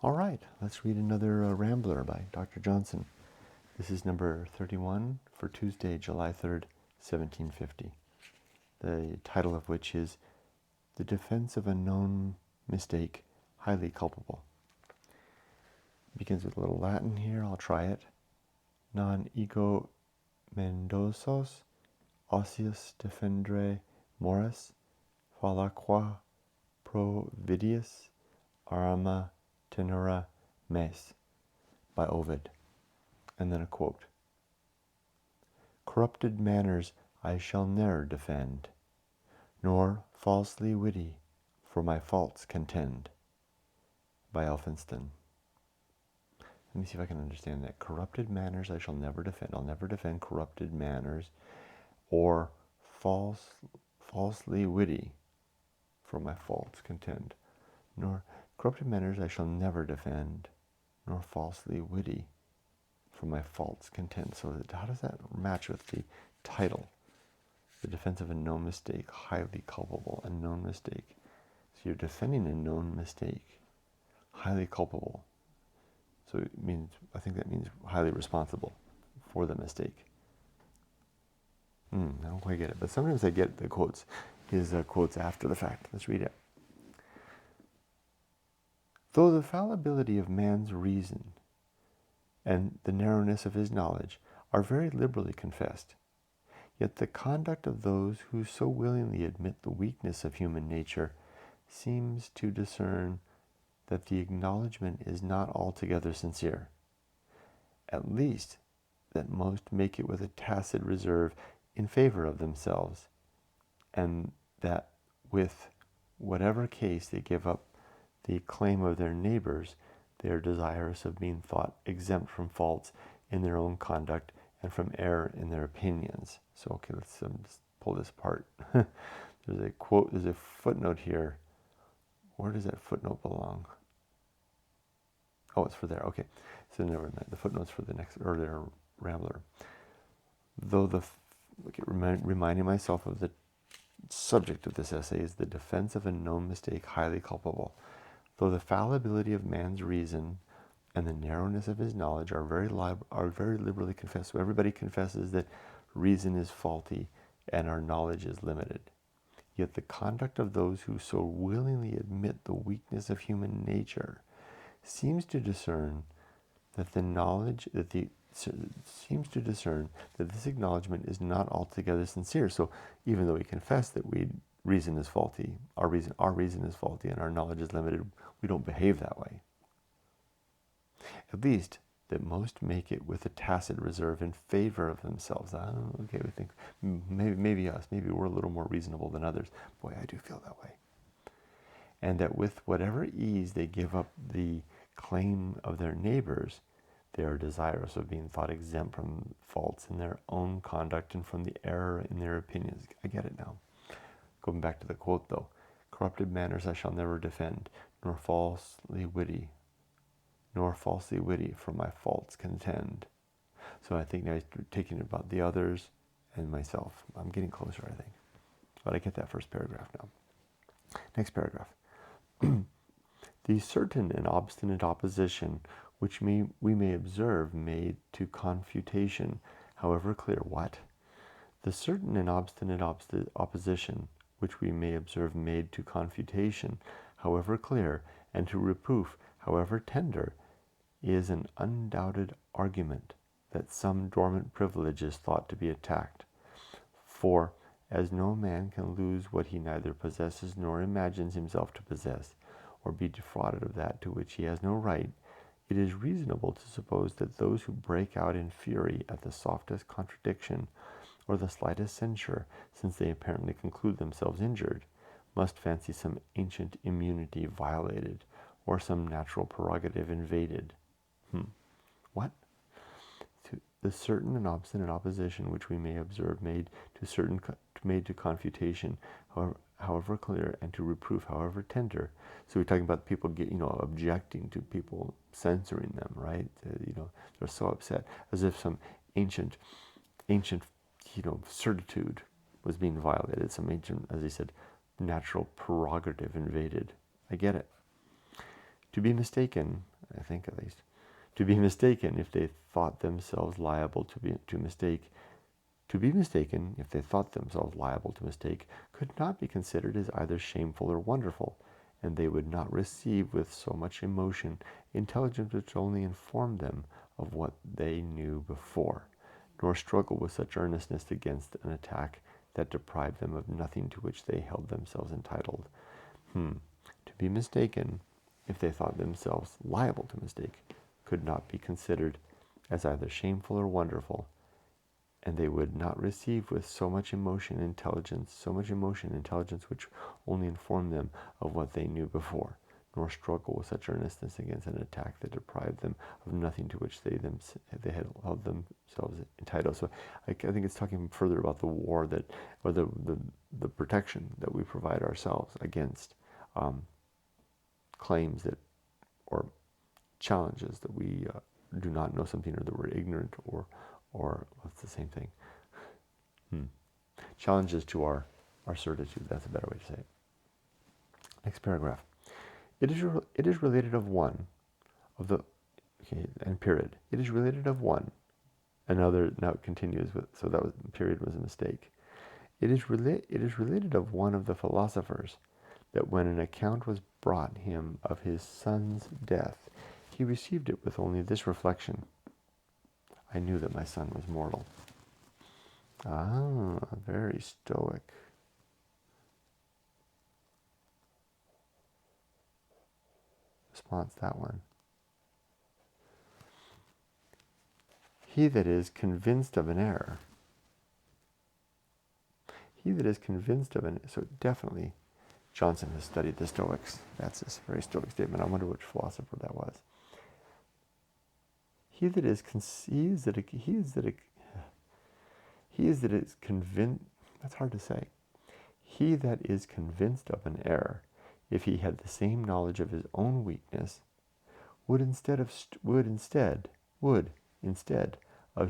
All right, let's read another Rambler by Dr. Johnson. This is number 31 for Tuesday, July 3rd, 1750. The title of which is The Defense of a Known Mistake, Highly Culpable. It begins with a little Latin here. I'll try it. Non ego mendosos osius defendre moris fallaquia providius arma tenera mes, by Ovid. And then a quote. Corrupted manners I shall ne'er defend, nor falsely witty for my faults contend, by Elphinston. Let me see if I can understand that. Corrupted manners I shall never defend. I'll never defend corrupted manners, or falsely witty for my faults contend. Nor corrupted manners I shall never defend, nor falsely witty for my faults contend. So how does that match with the title? The defense of a known mistake, highly culpable, a known mistake. So you're defending a known mistake, highly culpable. So it means, I think that means highly responsible for the mistake. I don't quite get it, but sometimes I get the quotes, his quotes after the fact. Let's read it. Though the fallibility of man's reason and the narrowness of his knowledge are very liberally confessed, yet the conduct of those who so willingly admit the weakness of human nature seems to discern that the acknowledgement is not altogether sincere, at least that most make it with a tacit reserve in favor of themselves, and that with whatever case they give up the claim of their neighbors, they are desirous of being thought exempt from faults in their own conduct and from error in their opinions. So, okay, let's just pull this apart. There's a quote, there's a footnote here. Where does that footnote belong? Oh, it's for there. Okay, so never mind. The footnote's for the next earlier Rambler. Though reminding myself of the subject of this essay is the defense of a known mistake, highly culpable. Though the fallibility of man's reason and the narrowness of his knowledge are very liberally confessed. So everybody confesses that reason is faulty and our knowledge is limited. Yet the conduct of those who so willingly admit the weakness of human nature seems to discern that this acknowledgement is not altogether sincere. So even though we confess that reason is faulty, our reason is faulty and our knowledge is limited, we don't behave that way. At least that most make it with a tacit reserve in favor of themselves. Okay, we think maybe us, maybe we're a little more reasonable than others. Boy, I do feel that way. And that with whatever ease they give up the claim of their neighbors, they are desirous of being thought exempt from faults in their own conduct and from the error in their opinions. I get it now. Going back to the quote though, corrupted manners I shall never defend, nor falsely witty for my faults contend. So I think now he's taking it about the others and myself. I'm getting closer, I think. But I get that first paragraph now. Next paragraph. The certain and obstinate opposition which we may observe made to confutation, however clear. What? The certain and obstinate opposition which we may observe made to confutation, however clear, and to reproof, however tender, is an undoubted argument that some dormant privilege is thought to be attacked. For, as no man can lose what he neither possesses nor imagines himself to possess, or be defrauded of that to which he has no right, it is reasonable to suppose that those who break out in fury at the softest contradiction or the slightest censure, since they apparently conclude themselves injured, must fancy some ancient immunity violated or some natural prerogative invaded. What? The certain and obstinate opposition which we may observe made to confutation, however clear, and to reproof, however tender. So we're talking about people objecting to people censoring them, right? They're so upset, as if some ancient, certitude was being violated, some ancient, as he said, natural prerogative invaded. I get it. To be mistaken, I think at least. To be mistaken if they thought themselves liable to mistake. To be mistaken if they thought themselves liable to mistake could not be considered as either shameful or wonderful, and they would not receive with so much emotion intelligence which only informed them of what they knew before, nor struggle with such earnestness against an attack that deprived them of nothing to which they held themselves entitled. To be mistaken, if they thought themselves liable to mistake, could not be considered as either shameful or wonderful, and they would not receive with so much emotion intelligence which only informed them of what they knew before, nor struggle with such earnestness against an attack that deprived them of nothing to which they had held themselves entitled. So I think it's talking further about the war that, or the protection that we provide ourselves against claims that, or challenges that we do not know something, or that we're ignorant, or what's the same thing? Challenges to our certitude. That's a better way to say it. Next paragraph. It is related of one of the, okay, and period. It is related of one. Another, now it continues with, so that was, period was a mistake. It is related of one of the philosophers that when an account was brought him of his son's death, he received it with only this reflection: I knew that my son was mortal. Ah, very stoic. Response, that one. He that is convinced of an error. He that is convinced of an, so definitely Johnson has studied the Stoics. That's a very Stoic statement. I wonder which philosopher that was. He that is convinced, that's hard to say. He that is convinced of an error, if he had the same knowledge of his own weakness, would instead of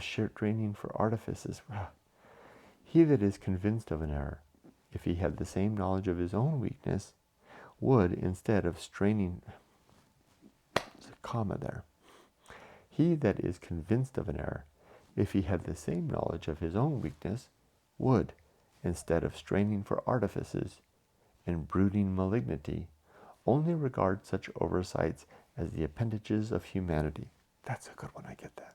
straining for artifices. He that is convinced of an error, if he had the same knowledge of his own weakness, would instead of straining, there's a comma there. He that is convinced of an error, if he had the same knowledge of his own weakness, would, instead of straining for artifices and brooding malignity, only regard such oversights as the appendages of humanity. That's a good one, I get that.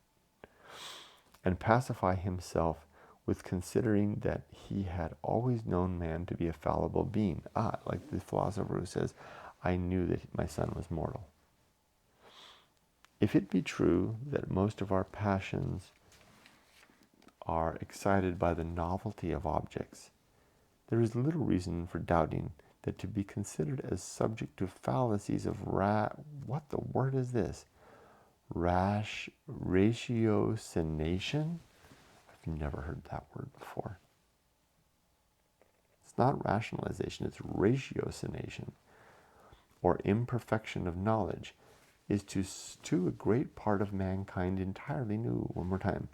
And pacify himself with considering that he had always known man to be a fallible being. Like the philosopher who says, I knew that my son was mortal. If it be true that most of our passions are excited by the novelty of objects, there is little reason for doubting that to be considered as subject to fallacies of what the word is this? Ratiocination? I've never heard that word before. It's not rationalization, it's ratiocination, or imperfection of knowledge, is to a great part of mankind entirely new. One more time.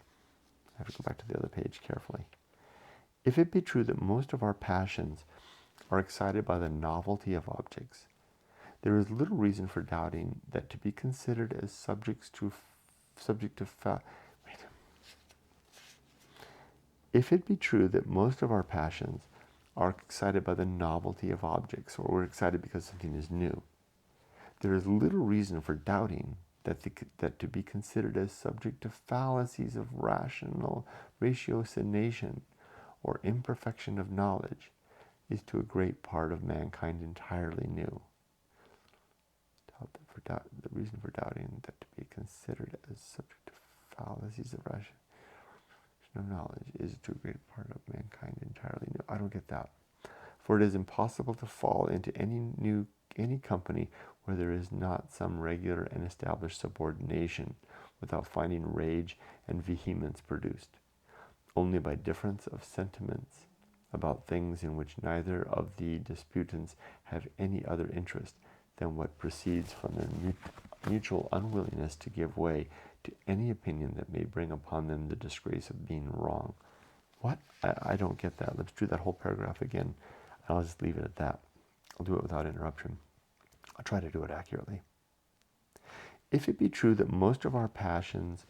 I have to go back to the other page carefully. If it be true that most of our passions are excited by the novelty of objects, there is little reason for doubting that to be considered as If it be true that most of our passions are excited by the novelty of objects, or we're excited because something is new, there is little reason for doubting that to be considered as subject to fallacies of rational ratiocination or imperfection of knowledge is to a great part of mankind entirely new. The reason for doubting that to be considered as subject to fallacies of rational knowledge is to a great part of mankind entirely new. I don't get that. For it is impossible to fall into any company where there is not some regular and established subordination without finding rage and vehemence produced, only by difference of sentiments about things in which neither of the disputants have any other interest than what proceeds from their mutual unwillingness to give way to any opinion that may bring upon them the disgrace of being wrong. What? I don't get that. Let's do that whole paragraph again. I'll just leave it at that. I'll do it without interruption. I'll try to do it accurately. If it be true that most of our passions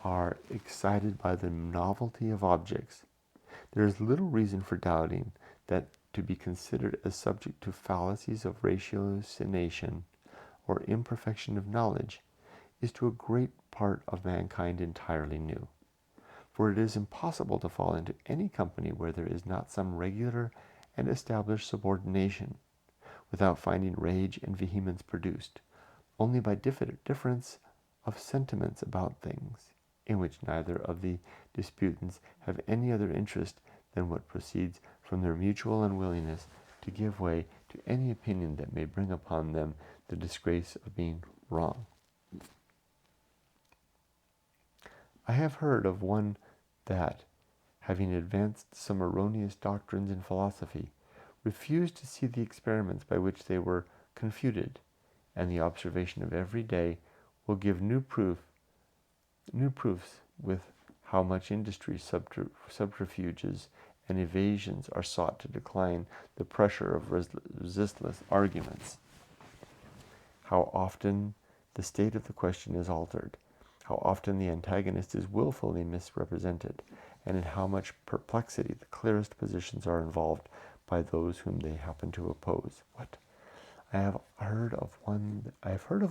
are excited by the novelty of objects, there is little reason for doubting that to be considered as subject to fallacies of ratiocination or imperfection of knowledge is to a great part of mankind entirely new. For it is impossible to fall into any company where there is not some regular and established subordination, without finding rage and vehemence produced, only by difference of sentiments about things, in which neither of the disputants have any other interest than what proceeds from their mutual unwillingness to give way to any opinion that may bring upon them the disgrace of being wrong. I have heard of one that, having advanced some erroneous doctrines in philosophy, refused to see the experiments by which they were confuted, and the observation of every day will give new proofs with how much industry, subterfuges, and evasions are sought to decline the pressure of resistless arguments. How often the state of the question is altered, how often the antagonist is willfully misrepresented, and in how much perplexity the clearest positions are involved by those whom they happen to oppose. What? I have heard of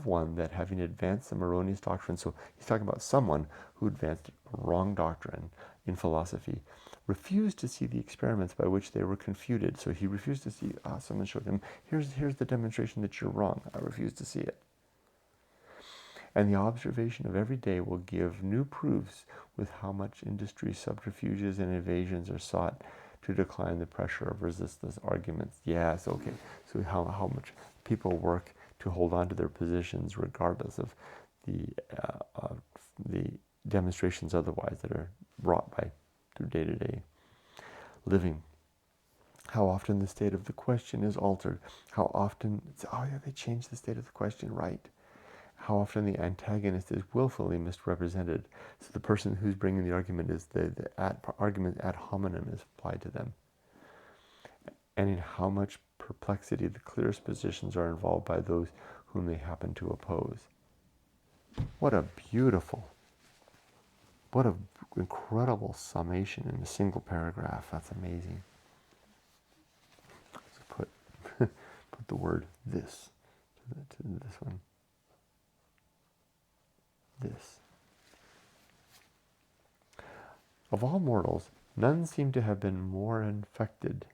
one that having advanced some erroneous doctrine, so he's talking about someone who advanced a wrong doctrine in philosophy, refused to see the experiments by which they were confuted. So he refused to see, someone showed him, here's the demonstration that you're wrong. I refuse to see it. And the observation of every day will give new proofs with how much industry, subterfuges, and evasions are sought to decline the pressure of resistless arguments. Yes, okay. So how much people work to hold on to their positions regardless of the demonstrations otherwise that are wrought by through day-to-day living. How often the state of the question is altered. How often they changed the state of the question, right? How often the antagonist is willfully misrepresented. So the person who's bringing the argument is the argument ad hominem is applied to them. And in how much perplexity the clearest positions are involved by those whom they happen to oppose. What a incredible summation in a single paragraph. That's amazing. So put the word this to this one. This. Of all mortals, none seem to have been more infected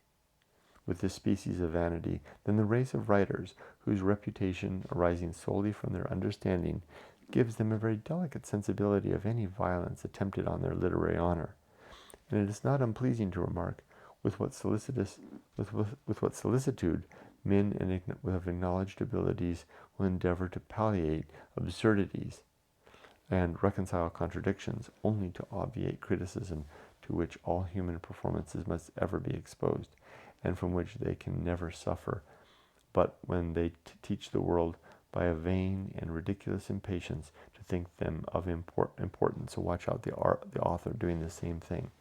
with this species of vanity than the race of writers, whose reputation, arising solely from their understanding, gives them a very delicate sensibility of any violence attempted on their literary honor. And it is not unpleasing to remark with what solicitude men of acknowledged abilities will endeavor to palliate absurdities and reconcile contradictions, only to obviate criticism to which all human performances must ever be exposed, and from which they can never suffer, but when they teach the world by a vain and ridiculous impatience to think them of importance. So watch out, the author doing the same thing.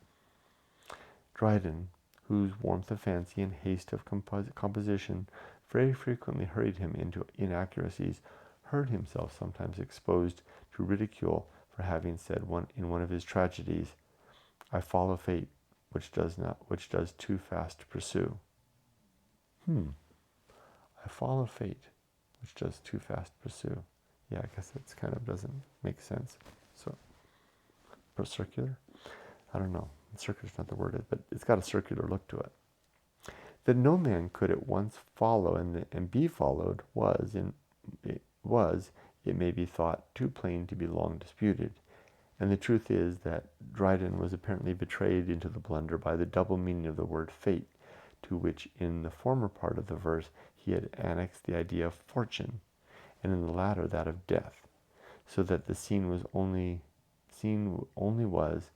Dryden, whose warmth of fancy and haste of composition very frequently hurried him into inaccuracies, heard himself sometimes exposed to ridicule for having said in one of his tragedies, "I follow fate, which does too fast pursue." I follow fate, which does too fast pursue. Yeah, I guess that kind of doesn't make sense. So, circular? I don't know. Circular's not the word, but it's got a circular look to it. That no man could at once follow and be followed it may be thought, too plain to be long disputed. And the truth is that Dryden was apparently betrayed into the blunder by the double meaning of the word fate, to which in the former part of the verse he had annexed the idea of fortune, and in the latter that of death, so that the scene only was,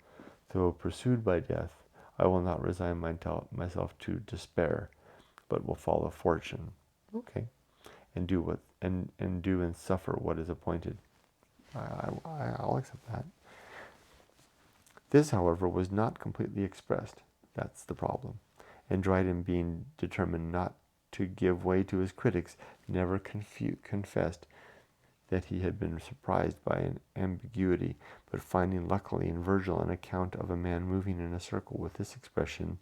though pursued by death, I will not resign myself to despair, but will follow fortune. Okay, and do and suffer what is appointed. I'll accept that. This, however, was not completely expressed. That's the problem. And Dryden, being determined not to give way to his critics, never confessed Yet he had been surprised by an ambiguity, but finding luckily in Virgil an account of a man moving in a circle with this expression,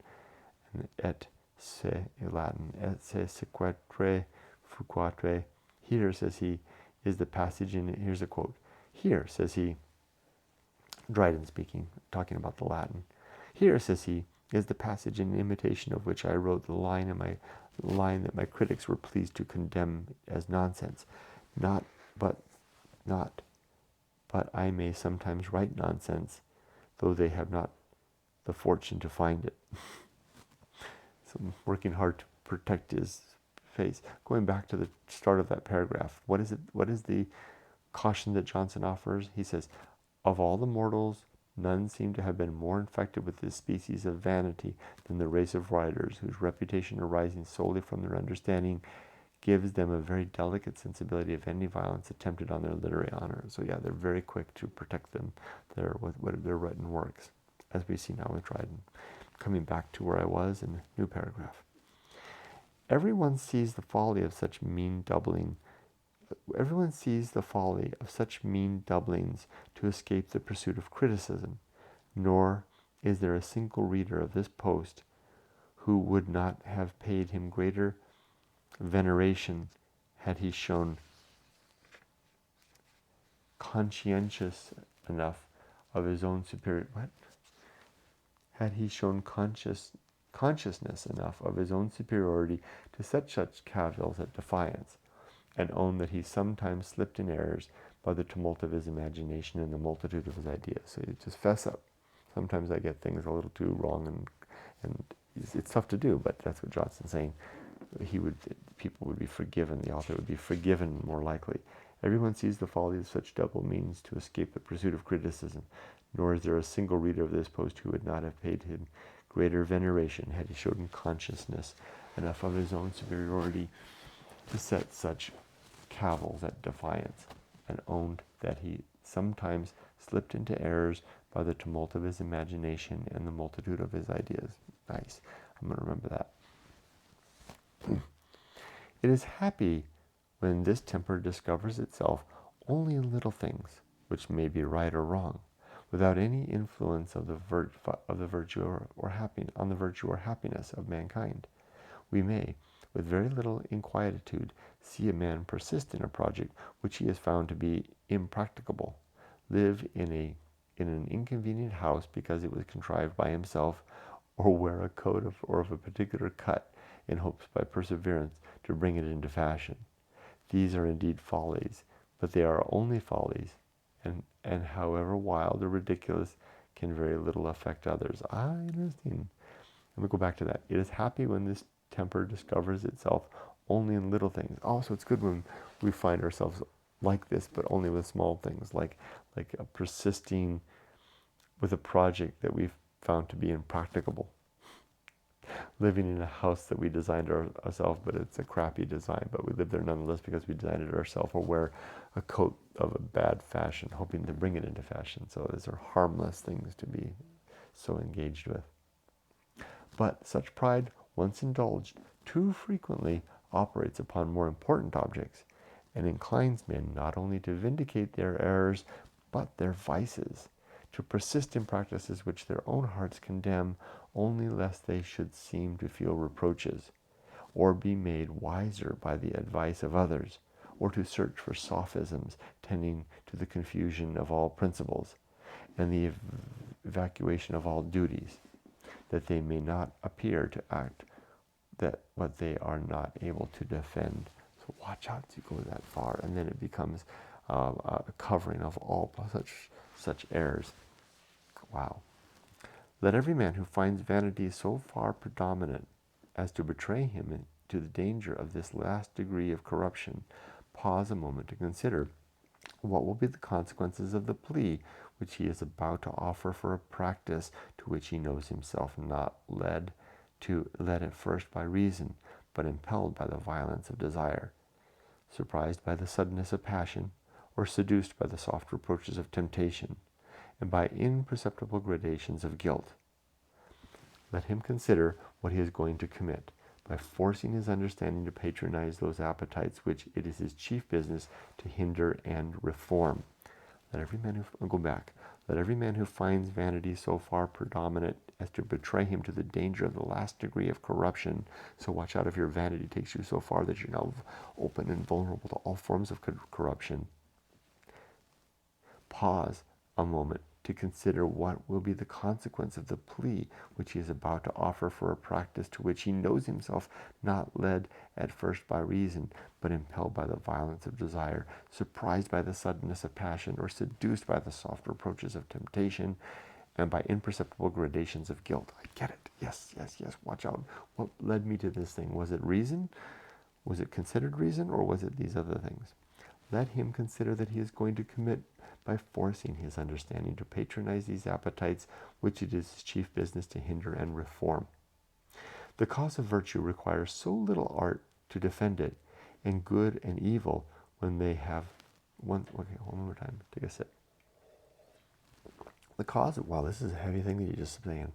et se, in Latin, et se sequatre fuquatre. Here, says he, is the passage in, here's a quote. Here, says he, Dryden speaking, talking about the Latin. Here, says he, is the passage in imitation of which I wrote the line that my critics were pleased to condemn as nonsense. But I may sometimes write nonsense, though they have not the fortune to find it. So I'm working hard to protect his face. Going back to the start of that paragraph, what is it? What is the caution that Johnson offers? He says, of all the mortals, none seem to have been more infected with this species of vanity than the race of writers, whose reputation arising solely from their understanding gives them a very delicate sensibility of any violence attempted on their literary honor. So yeah, they're very quick to protect their written works, as we see now with Dryden. Coming back to where I was in the new paragraph. Everyone sees the folly of such mean doublings to escape the pursuit of criticism, nor is there a single reader of this post who would not have paid him greater veneration had he shown conscientious enough of his own consciousness enough of his own superiority to set such cavils at defiance, and own that he sometimes slipped in errors by the tumult of his imagination and the multitude of his ideas. So you just fess up. Sometimes I get things a little too wrong, and it's tough to do, but that's what Johnson's saying. People would be forgiven, the author would be forgiven more likely. Everyone sees the folly of such double means to escape the pursuit of criticism, nor is there a single reader of this post who would not have paid him greater veneration had he showed him consciousness enough of his own superiority to set such cavils at defiance, and owned that he sometimes slipped into errors by the tumult of his imagination and the multitude of his ideas. Nice. I'm going to remember that. It is happy when this temper discovers itself only in little things, which may be right or wrong, without any influence of the virtue or happiness of mankind. We may, with very little inquietude, see a man persist in a project which he has found to be impracticable, live in an inconvenient house because it was contrived by himself, or wear a coat of a particular cut in hopes by perseverance to bring it into fashion. These are indeed follies, but they are only follies, and however wild or ridiculous, can very little affect others. Interesting. Let me go back to that. It is happy when this temper discovers itself only in little things. Also, it's good when we find ourselves like this, but only with small things, like a persisting with a project that we've found to be impracticable. Living in a house that we designed ourselves, but it's a crappy design, but we live there nonetheless because we designed it ourselves, or wear a coat of a bad fashion, hoping to bring it into fashion. So these are harmless things to be so engaged with. But such pride, once indulged, too frequently operates upon more important objects, and inclines men not only to vindicate their errors, but their vices, to persist in practices which their own hearts condemn, only lest they should seem to feel reproaches, or be made wiser by the advice of others, or to search for sophisms tending to the confusion of all principles, and the evacuation of all duties, that they may not appear to act that what they are not able to defend. So watch out to go that far, and then it becomes a covering of all such errors. Wow. Let every man who finds vanity so far predominant as to betray him into the danger of this last degree of corruption pause a moment to consider what will be the consequences of the plea which he is about to offer for a practice to which he knows himself not led at first by reason, but impelled by the violence of desire, surprised by the suddenness of passion, or seduced by the soft reproaches of temptation, and by imperceptible gradations of guilt. Let him consider what he is going to commit, by forcing his understanding to patronize those appetites which it is his chief business to hinder and reform. Let every man who, I'll go back, let every man who finds vanity so far predominant as to betray him to the danger of the last degree of corruption. So watch out if your vanity takes you so far that you're now open and vulnerable to all forms of corruption. Pause a moment to consider what will be the consequence of the plea which he is about to offer for a practice to which he knows himself not led at first by reason, but impelled by the violence of desire, surprised by the suddenness of passion, or seduced by the soft reproaches of temptation, and by imperceptible gradations of guilt. I get it. Yes, yes, yes. Watch out. What led me to this thing? Was it reason? Was it considered reason, or was it these other things? Let him consider that he is going to commit by forcing his understanding to patronize these appetites, which it is his chief business to hinder and reform. The cause of virtue requires so little art to defend it, and good and evil when they have one more time, take a sip. The cause of, wow, this is a heavy thing that you just saying.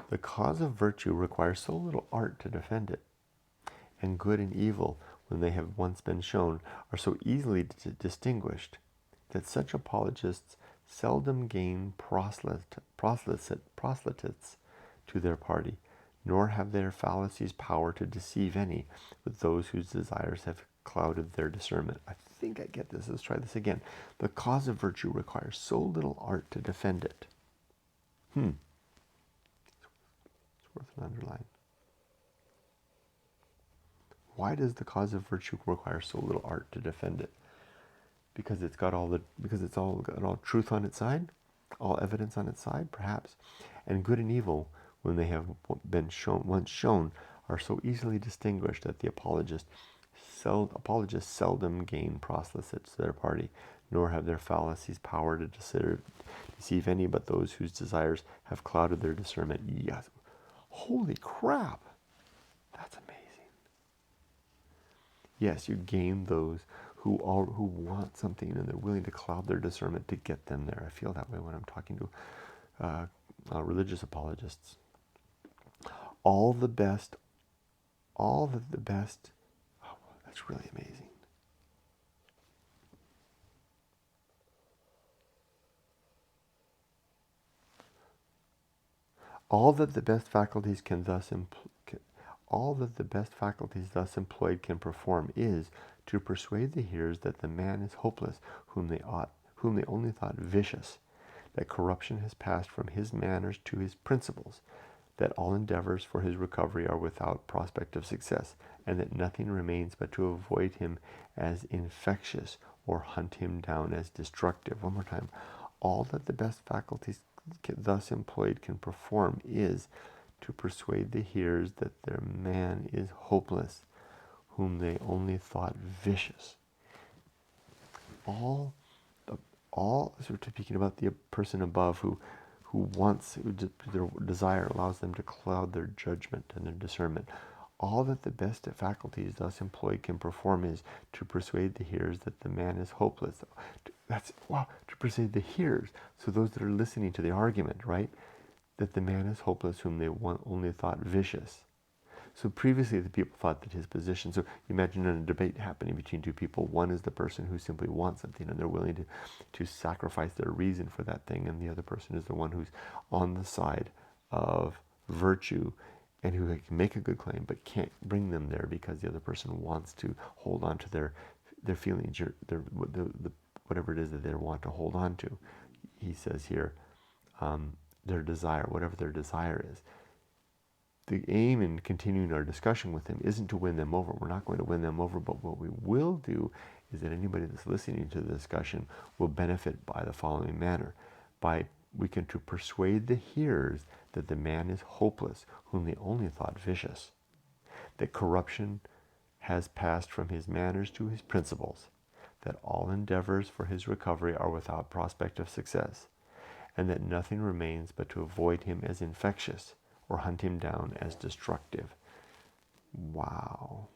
The cause of virtue requires so little art to defend it, and good and evil, when they have once been shown, are so easily distinguished, that such apologists seldom gain proselytes to their party, nor have their fallacies power to deceive any, but those whose desires have clouded their discernment. I think I get this. Let's try this again. The cause of virtue requires so little art to defend it. It's worth an underline. Why does the cause of virtue require so little art to defend it? Because it's got all truth on its side, all evidence on its side, perhaps. And good and evil, when they have been once shown, are so easily distinguished that the apologists seldom gain proselytes to their party, nor have their fallacies power to deceive any but those whose desires have clouded their discernment. Yes. Holy crap! That's amazing. Yes, you gain those who want something and they're willing to cloud their discernment to get them there. I feel that way when I'm talking to religious apologists. All the best. Oh, that's really amazing. All that the best faculties thus employed can perform is to persuade the hearers that the man is hopeless whom they only thought vicious, that corruption has passed from his manners to his principles, that all endeavors for his recovery are without prospect of success, and that nothing remains but to avoid him as infectious or hunt him down as destructive. One more time. All that the best faculties thus employed can perform is to persuade the hearers that their man is hopeless, whom they only thought vicious. So we're speaking about the person above who their desire allows them to cloud their judgment and their discernment. All that the best faculties thus employed can perform is to persuade the hearers that the man is hopeless. To persuade the hearers, so those that are listening to the argument, right? That the man is hopeless whom they only thought vicious. So previously the people thought that his position, so imagine a debate happening between two people. One is the person who simply wants something and they're willing to sacrifice their reason for that thing, and the other person is the one who's on the side of virtue and who can make a good claim but can't bring them there because the other person wants to hold on to their feelings, whatever it is that they want to hold on to. He says here, their desire, whatever their desire is. The aim in continuing our discussion with them isn't to win them over. We're not going to win them over, but what we will do is that anybody that's listening to the discussion will benefit by the following manner. We can to persuade the hearers that the man is hopeless, whom they only thought vicious, that corruption has passed from his manners to his principles, that all endeavors for his recovery are without prospect of success, and that nothing remains but to avoid him as infectious or hunt him down as destructive. Wow.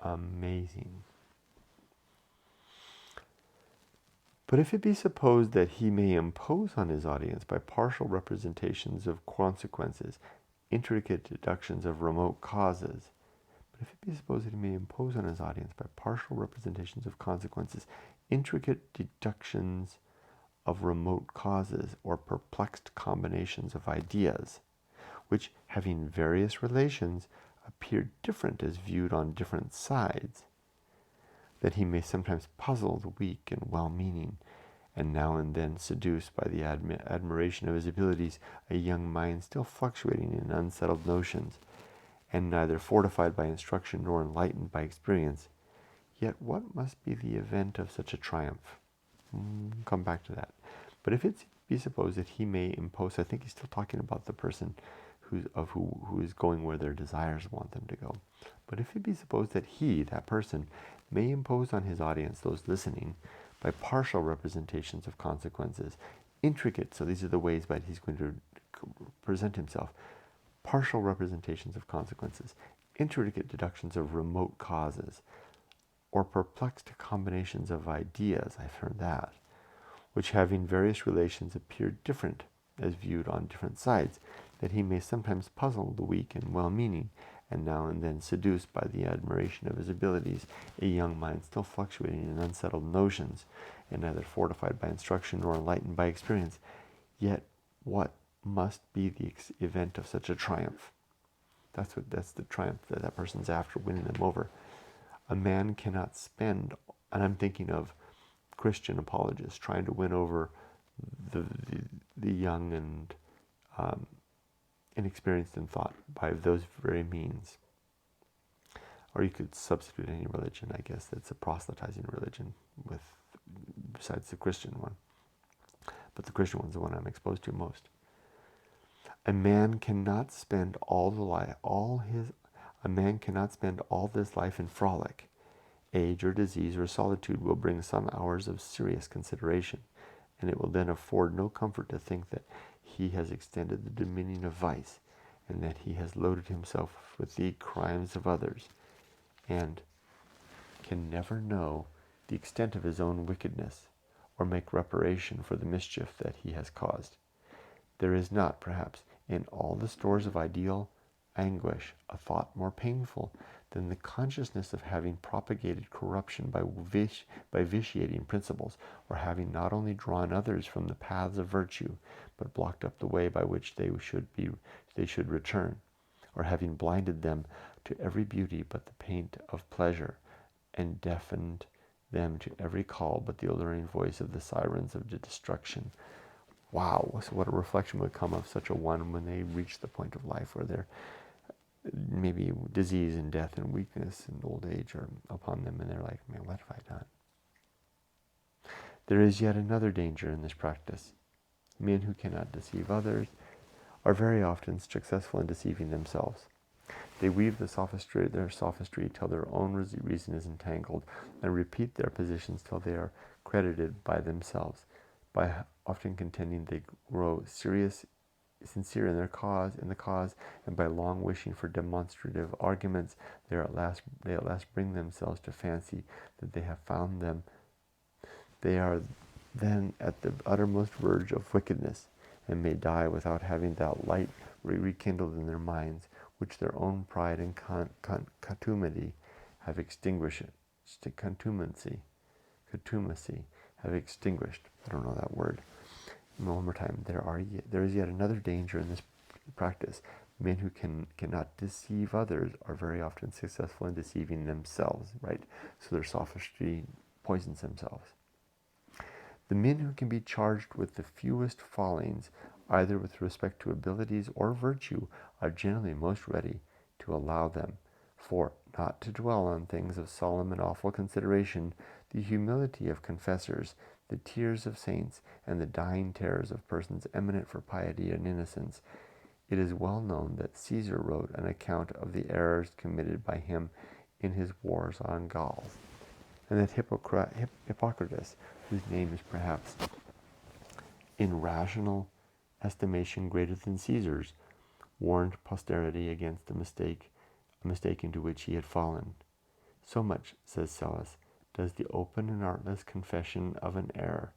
Amazing. But if it be supposed that he may impose on his audience by partial representations of consequences, intricate deductions of remote causes, but if it be supposed that he may impose on his audience by partial representations of consequences, intricate deductions of remote causes, or perplexed combinations of ideas, which, having various relations, appear different as viewed on different sides, that he may sometimes puzzle the weak and well-meaning, and now and then seduce by the admiration of his abilities a young mind still fluctuating in unsettled notions, and neither fortified by instruction nor enlightened by experience, yet what must be the event of such a triumph? Come back to that. But if it be supposed that he may impose, I think he's still talking about the person who is going where their desires want them to go. But if it be supposed that he, that person, may impose on his audience, those listening, by partial representations of consequences, intricate, so these are the ways by he's going to present himself, partial representations of consequences, intricate deductions of remote causes, or perplexed combinations of ideas, I've heard that, which having various relations appear different as viewed on different sides, that he may sometimes puzzle the weak and well-meaning, and now and then seduce by the admiration of his abilities a young mind still fluctuating in unsettled notions, and neither fortified by instruction nor enlightened by experience, yet what must be the event of such a triumph? That's the triumph that that person's after, winning them over. A man cannot spend, and I'm thinking of Christian apologists trying to win over the young and inexperienced in thought by those very means. Or you could substitute any religion, I guess. It's a proselytizing religion besides the Christian one. But the Christian one's the one I'm exposed to most. A man cannot spend all this life in frolic. Age or disease or solitude will bring some hours of serious consideration, and it will then afford no comfort to think that he has extended the dominion of vice, and that he has loaded himself with the crimes of others, and can never know the extent of his own wickedness, or make reparation for the mischief that he has caused. There is not, perhaps, in all the stores of ideal anguish, a thought more painful than the consciousness of having propagated corruption by vitiating principles, or having not only drawn others from the paths of virtue, but blocked up the way by which they should return, or having blinded them to every beauty but the paint of pleasure, and deafened them to every call but the alluring voice of the sirens of destruction. Wow, so what a reflection would come of such a one when they reach the point of life where they're maybe disease and death and weakness and old age are upon them, and they're like, man, what have I done? There is yet another danger in this practice. Men who cannot deceive others are very often successful in deceiving themselves. They weave their sophistry till their own reason is entangled, and repeat their positions till they are credited by themselves, by often contending they grow sincere in the cause, and by long wishing for demonstrative arguments, they at last bring themselves to fancy that they have found them. They are then at the uttermost verge of wickedness, and may die without having that light rekindled in their minds, which their own pride and contumacy have extinguished. Contumacy have extinguished. I don't know that word. One more time. There is yet another danger in this practice. Men who cannot deceive others are very often successful in deceiving themselves, right? So their sophistry poisons themselves. The men who can be charged with the fewest fallings, either with respect to abilities or virtue, are generally most ready to allow them. For, not to dwell on things of solemn and awful consideration, the humility of confessors, the tears of saints, and the dying terrors of persons eminent for piety and innocence, it is well known that Caesar wrote an account of the errors committed by him in his wars on Gauls, and that Hippocrates, whose name is perhaps in rational estimation greater than Caesar's, warned posterity against a mistake into which he had fallen. So much, says Sellus, does the open and artless confession of an error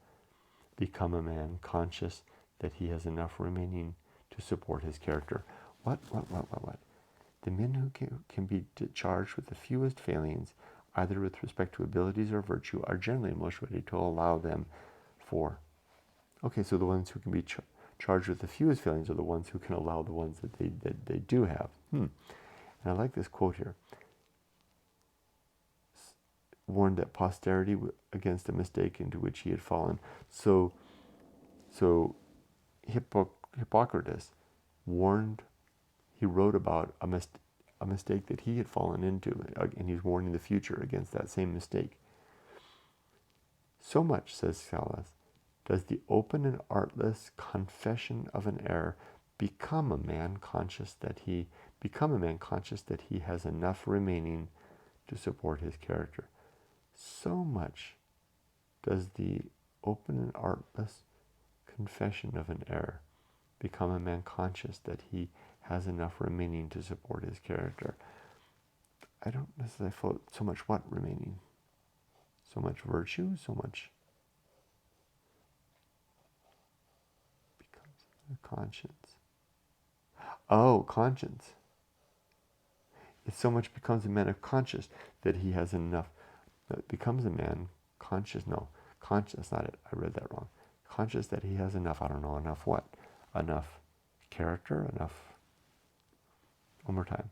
become a man conscious that he has enough remaining to support his character. What? The men who can be charged with the fewest failings, either with respect to abilities or virtue, are generally most ready to allow them for. Okay, so the ones who can be charged with the fewest failings are the ones who can allow the ones that they do have. And I like this quote here. Warned that posterity against a mistake into which he had fallen. So Hippocrates warned, he wrote about a mistake that he had fallen into, and he's warning the future against that same mistake. So much, says Sallust, does the open and artless confession of an error become a man conscious that he has enough remaining to support his character. So much does the open and artless confession of an error become a man conscious that he has enough remaining to support his character. I don't necessarily float so much what remaining? So much virtue? So much becomes a conscience. Oh, conscience. It so much becomes a man of conscience that he has enough. That becomes a man conscious. No, conscious. That's not it. I read that wrong. Conscious that he has enough. I don't know, enough what? Enough character? Enough. One more time.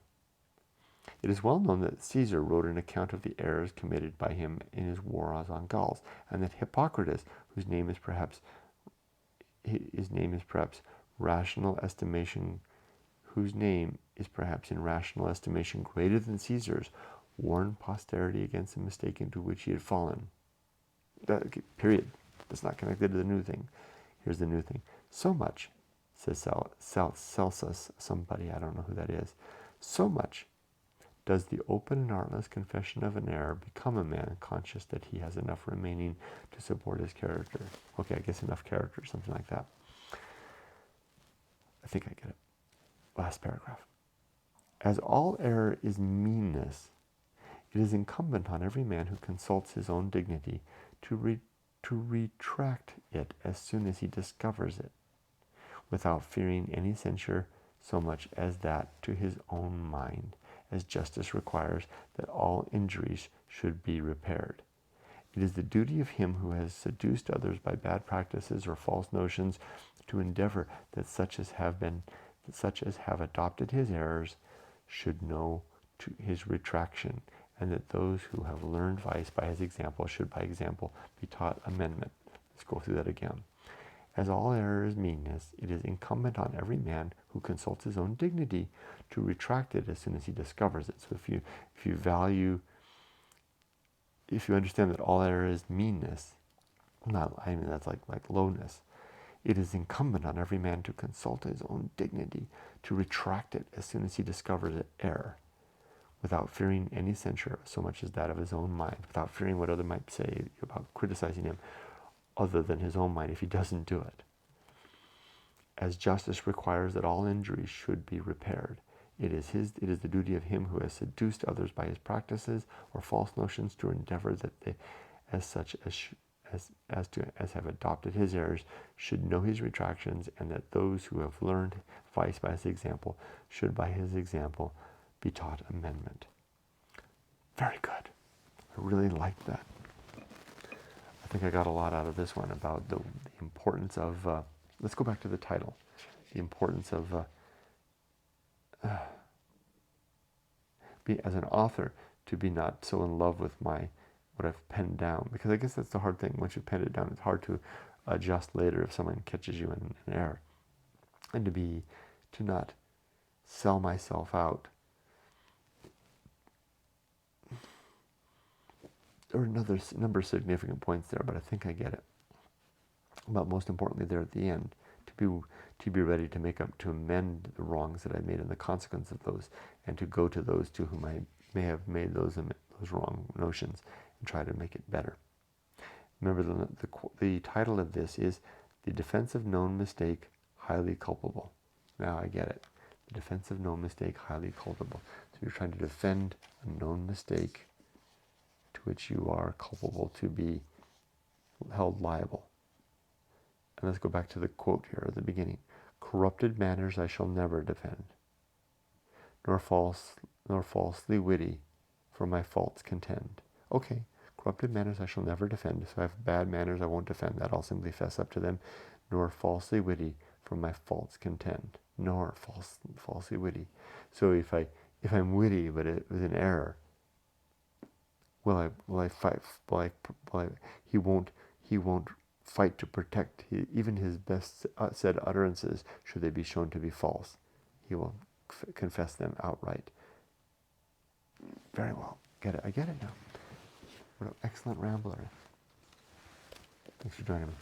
It is well known that Caesar wrote an account of the errors committed by him in his wars on Gauls, and that Hippocrates, whose name is perhaps rational estimation, whose name is perhaps in rational estimation greater than Caesar's, warned posterity against the mistake into which he had fallen. Period. That's not connected to the new thing. Here's the new thing. So much, says Celsus, somebody, I don't know who that is, so much does the open and artless confession of an error become a man conscious that he has enough remaining to support his character. Okay, I guess enough character, something like that. I think I get it. Last paragraph. As all error is meanness, it is incumbent on every man who consults his own dignity to retract it as soon as he discovers it, without fearing any censure so much as that to his own mind, as justice requires that all injuries should be repaired. It is the duty of him who has seduced others by bad practices or false notions to endeavor that such as have adopted his errors should know to his retraction, and that those who have learned vice by his example should by example be taught amendment. Let's go through that again. As all error is meanness, it is incumbent on every man who consults his own dignity to retract it as soon as he discovers it. So if you understand that all error is meanness, that's like lowness. It is incumbent on every man to consult his own dignity to retract it as soon as he discovers it error, without fearing any censure so much as that of his own mind, without fearing what others might say about criticizing him, other than his own mind if he doesn't do it. As justice requires that all injuries should be repaired, it is the duty of him who has seduced others by his practices or false notions to endeavor that they, as have adopted his errors, should know his retractions, and that those who have learned vice by his example should by his example be taught amendment. Very good. I really liked that. I think I got a lot out of this one about the importance of, let's go back to the title, the importance of, as an author, to be not so in love with what I've penned down, because I guess that's the hard thing. Once you've penned it down, it's hard to adjust later if someone catches you in an error, and to not sell myself out. There are another number of significant points there, but I think I get it. But most importantly, there at the end, to be ready to amend the wrongs that I made and the consequence of those, and to go to those to whom I may have made those wrong notions and try to make it better. Remember, the title of this is The Defense of Known Mistake, Highly Culpable. Now I get it. The defense of known mistake, highly culpable. So you're trying to defend a known mistake to which you are culpable to be held liable. And let's go back to the quote here at the beginning. Corrupted manners I shall never defend, nor falsely witty for my faults contend. Okay, corrupted manners I shall never defend. So I have bad manners, I won't defend that. I'll simply fess up to them. Nor falsely witty for my faults contend. Nor falsely witty. So if I'm witty but it was an error, will I fight? He won't fight to protect even his best said utterances, should they be shown to be false. He will confess them outright. Very well. Get it? I get it now. What an excellent rambler. Thanks for joining me.